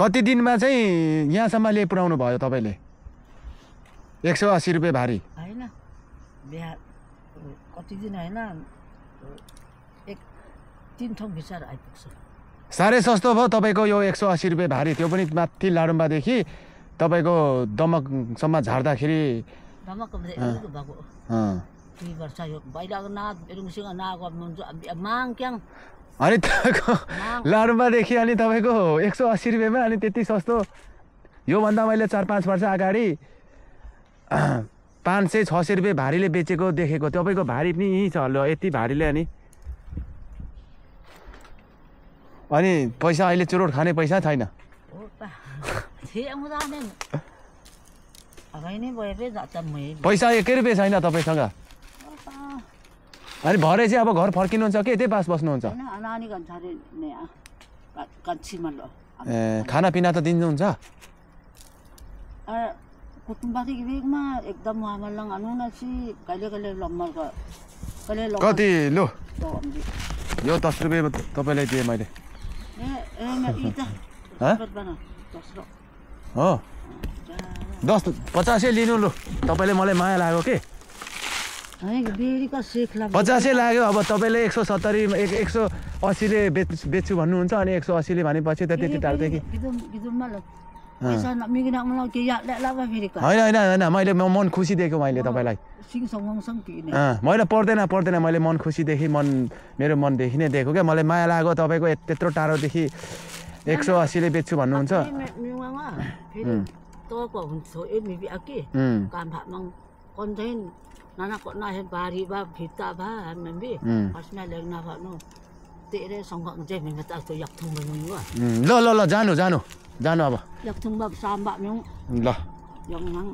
कति दिनमा चाहिँ यहाँसम्म ल्याइ पुर्याउनु भयो तपाईँले 180 रुपियाँ भारी हैन बिहार कति दिन हैन एक 3 ठाउँ भित्र आइपुग्छ साह्रै सस्तो भयो तपाईँको यो 180 रुपियाँ भारी त्यो पनि माथि लाडुम्बादेखि तपाईँको दमकसम्म झार्दाखेरि भएको 2 वर्ष यो बाहिरको नाग रुङसँग नाग माग क्याङ अनि तपाईँको लाडुम्बादेखि अनि तपाईँको 180 रुपियाँमा अनि त्यति सस्तो योभन्दा मैले 4-5 वर्ष अगाडि 500-600 रुपियाँ भारीले बेचेको देखेको तपाईँको भारी पनि यहीँ छ ल यति भारीले अनि पैसा अहिले चुरोट खाने पैसा छैन पैसा 1 रुपियाँ छैन तपाईँसँग अनि भरे चाहिँ अब घर फर्किनुहुन्छ कि यतै पास बस्नुहुन्छ खानापिना त दिनुहुन्छ कति लु यो 10 रुपियाँ तपाईँलाई दिएँ मैले हो 50 लिनु लु तपाईँले मलाई माया लाग्यो के 50 लाग्यो अब तपाईँले 170 180 ले बेच्छु भन्नुहुन्छ अनि 180 ले भनेपछि त त्यति टाढोदेखि होइन मैले मन खुसी देखेँ मैले तपाईँलाई मैले पर्दैन मैले मन खुसीदेखि मेरो मनदेखि नै दिएको क्या मलाई माया लाग्यो तपाईँको त्यत्रो टाढोदेखि 180 ले बेच्छु भन्नुहुन्छ Nana kok na bari ba vita ba membi pasna legna ba no tere songgak nje minta to yak thung menyu lo जानु अब yak thung ba samba mung ल yang nang